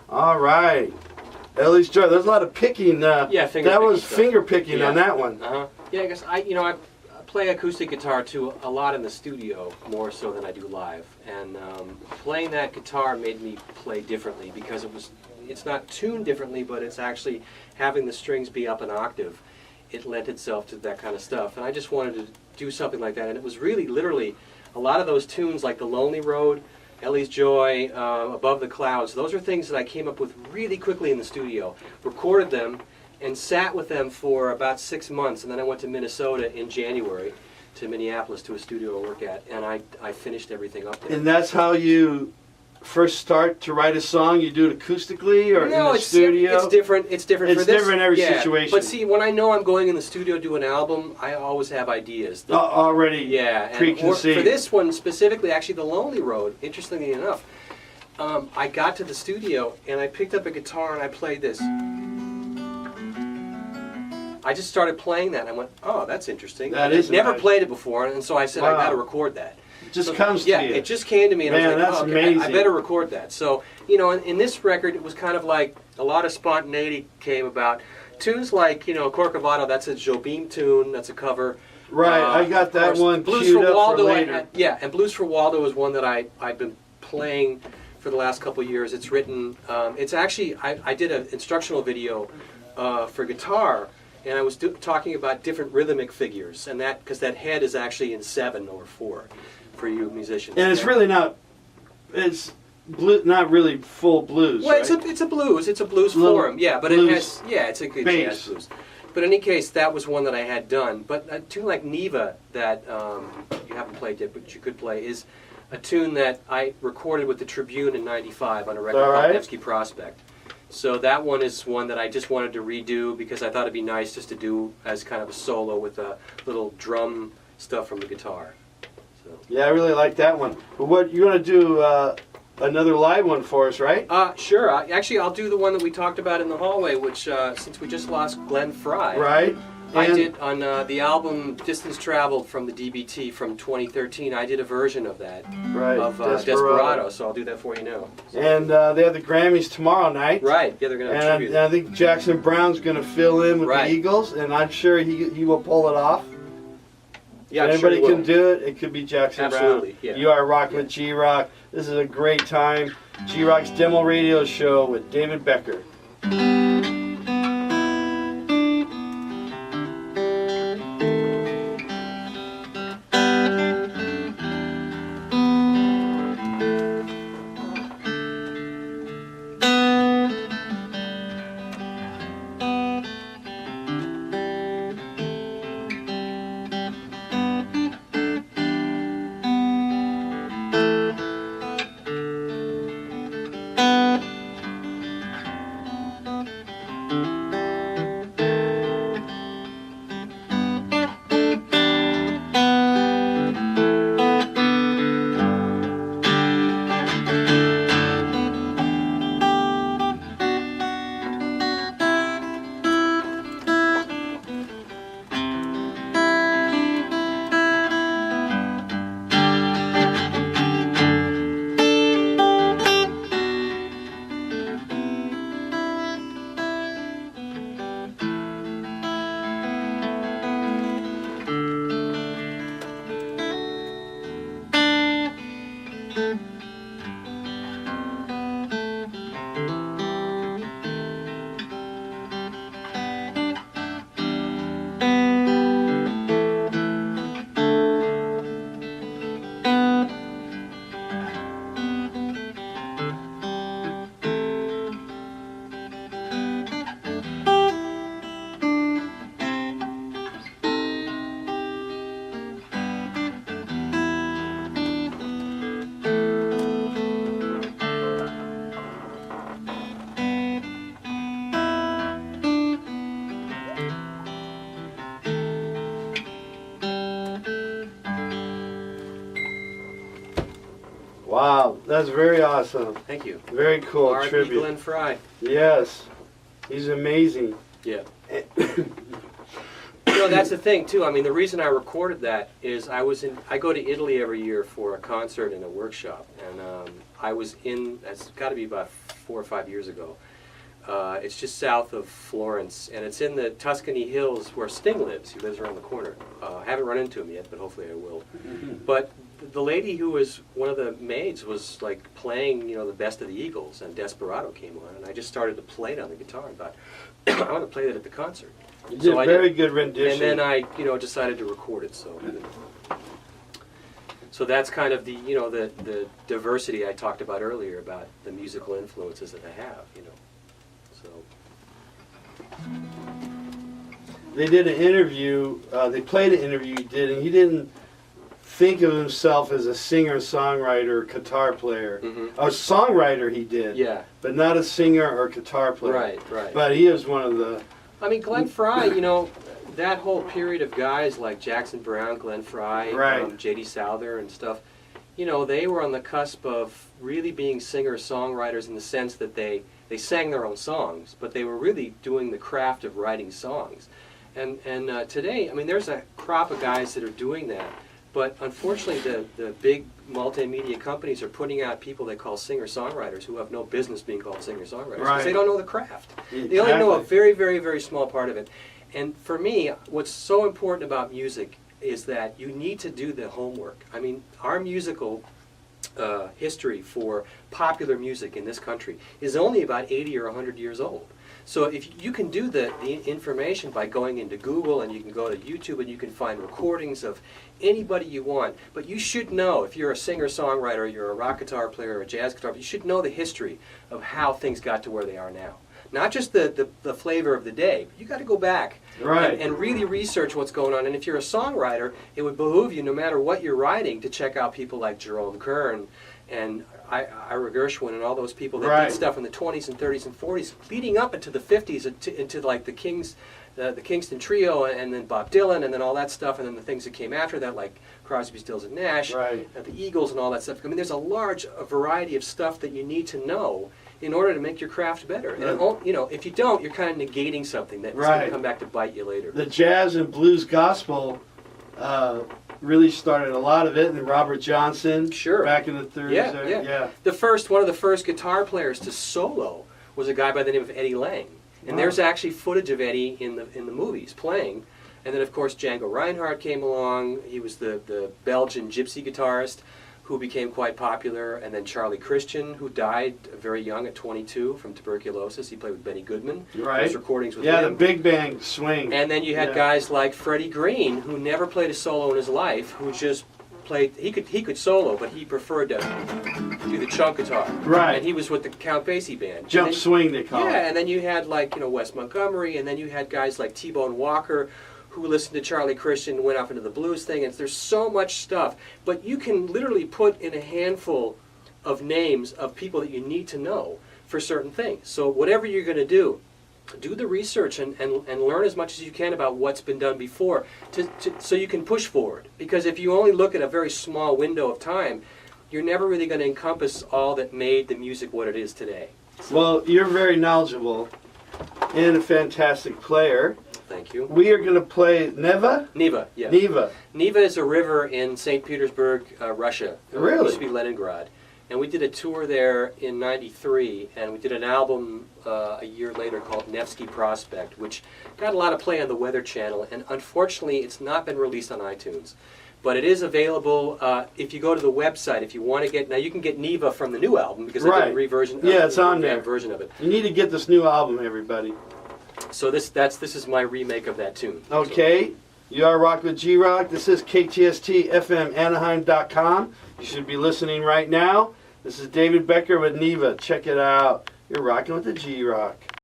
All right. Ellie's Joy. There's a lot of picking. Yeah, finger picking on that one. Yeah, I guess I play acoustic guitar too a lot in the studio, more so than I do live. And playing that guitar made me play differently because it's not tuned differently, but it's actually having the strings be up an octave. It lent itself to that kind of stuff, and I just wanted to do something like that. And it was really, literally, a lot of those tunes, like The Lonely Road, Ellie's Joy, Above the Clouds, those are things that I came up with really quickly in the studio, recorded them, and sat with them for about 6 months, and then I went to Minnesota in January, to Minneapolis, to a studio to work at, and I finished everything up there. And that's how you first start to write a song? You do it acoustically or in the studio? It's different. It's different. It's for this, different in every situation. But see, when I know I'm going in the studio to do an album, I always have ideas. Already preconceived. For this one specifically, actually, The Lonely Road, interestingly enough, I got to the studio and I picked up a guitar and I played this. I just started playing that and I went, oh, that's interesting. That is never nice. played it before, and so I said, I got to record that. It just comes to you. Yeah, it just came to me, and Man, I was like, that's oh, okay, amazing. I better record that. So, you know, in this record, it was kind of like a lot of spontaneity came about. Tunes like, you know, Corcovado, that's a Jobim tune, that's a cover. Right, I got that one Blues queued for up Waldo, for later. and Blues for Waldo is one that I've been playing for the last couple of years. It's written, it's actually, I did an instructional video for guitar, and I was talking about different rhythmic figures, and that, because that head is actually in 7 or 4 for you musicians. And it's really not, not really full blues, well, right? it's a blues form, yeah, but it has, it's a good bass. jazz blues. But in any case, that was one that I had done. But a tune like Neva that you haven't played yet, but you could play, is a tune that I recorded with the Tribune in '95 on a record called Nevsky Prospect. So that one is one that I just wanted to redo because I thought it'd be nice just to do as kind of a solo with a little drum stuff from the guitar. So. Yeah, I really like that one. But what you're going to do another live one for us, right? Sure. Actually, I'll do the one that we talked about in the hallway, which since we just lost Glenn Fry. Right. I did on the album Distance Traveled from the DBT from 2013. I did a version of that, of Desperado. So I'll do that for you now. So. And they have the Grammys tomorrow night. Right. Yeah, they're going to have tribute. And I think Jackson Brown's going to fill in with the Eagles, and I'm sure he will pull it off. Yeah, if anybody can do it, it could be Jackson Absolutely, Brown. Yeah. You are rocking with G-Rock. This is a great time. G-Rock's Demo Radio Show with David Becker. Wow, that's very awesome. Thank you. Very cool R.I.P. tribute. Glenn Fry. Yes, he's amazing. Yeah. that's the thing too. I mean, the reason I recorded that is I go to Italy every year for a concert and a workshop, and I was in. That's got to be about 4 or 5 years ago. It's just south of Florence, and it's in the Tuscany Hills where Sting lives. He lives around the corner. I haven't run into him yet, but hopefully I will. But the lady who was one of the maids was like playing, the best of the Eagles, and Desperado came on, and I just started to play it on the guitar and thought, I want to play that at the concert. You did a very good rendition. And then I, decided to record it. So that's kind of the, the diversity I talked about earlier about the musical influences that I have, So. They did an interview. They played an interview you did, and he didn't think of himself as a singer-songwriter, guitar player. A songwriter he did, yeah, but not a singer or guitar player. Right. But he is one of the. I mean, Glenn Frey, that whole period of guys like Jackson Browne, Glenn Frey, right. J.D. Souther and stuff, they were on the cusp of really being singer-songwriters in the sense that they sang their own songs, but they were really doing the craft of writing songs. And today, I mean, there's a crop of guys that are doing that, but unfortunately the big multimedia companies are putting out people they call singer-songwriters who have no business being called singer-songwriters because they don't know the craft. Exactly. They only know a very, very, very small part of it. And for me, what's so important about music is that you need to do the homework. I mean, our musical history for popular music in this country is only about 80 or 100 years old. So if you can do the information by going into Google, and you can go to YouTube and you can find recordings of anybody you want, but you should know, if you're a singer-songwriter, you're a rock guitar player or a jazz guitar player, you should know the history of how things got to where they are now. Not just the flavor of the day, but you got to go back and really research what's going on. And if you're a songwriter, it would behoove you, no matter what you're writing, to check out people like Jerome Kern and Ira Gershwin and all those people that did stuff in the 20s and 30s and 40s, leading up into the 50s, into like the Kingston Trio, and then Bob Dylan, and then all that stuff, and then the things that came after that, like Crosby, Stills, and Nash, the Eagles, and all that stuff. I mean, there's a large variety of stuff that you need to know in order to make your craft better. And if you don't, you're kind of negating something that's going to come back to bite you later. The jazz and blues gospel really started a lot of it, and Robert Johnson, back in the 30s. Yeah. One of the first guitar players to solo was a guy by the name of Eddie Lang, and there's actually footage of Eddie in the movies playing. And then, of course, Django Reinhardt came along. He was the Belgian gypsy guitarist who became quite popular, and then Charlie Christian, who died very young at 22 from tuberculosis. He played with Benny Goodman. There's recordings with him. Yeah, the Big Bang Swing. And then you had guys like Freddie Green, who never played a solo in his life, who just played. He could solo, but he preferred to do the chunk guitar. And he was with the Count Basie band. Jump swing, they call it. Yeah, and then you had like Wes Montgomery, and then you had guys like T-Bone Walker, who listened to Charlie Christian, went off into the blues thing, and there's so much stuff. But you can literally put in a handful of names of people that you need to know for certain things. So whatever you're going to do the research and learn as much as you can about what's been done before so you can push forward. Because if you only look at a very small window of time, you're never really going to encompass all that made the music what it is today. So. Well, you're very knowledgeable and a fantastic player. Thank you. We are going to play Neva? Neva, yeah. Neva. Neva is a river in St. Petersburg, Russia. Really? It used to be Leningrad. And we did a tour there in '93, and we did an album a year later called Nevsky Prospect, which got a lot of play on the Weather Channel, and unfortunately it's not been released on iTunes. But it is available if you go to the website, if you want to get... Now you can get Neva from the new album, because I did a reversion it's on there. Version of it. You need to get this new album, everybody. So this is my remake of that tune. Okay. You are Rock with G-Rock. This is KTST-FM-Anaheim.com. You should be listening right now. This is David Becker with Neva. Check it out. You're rocking with the G-Rock.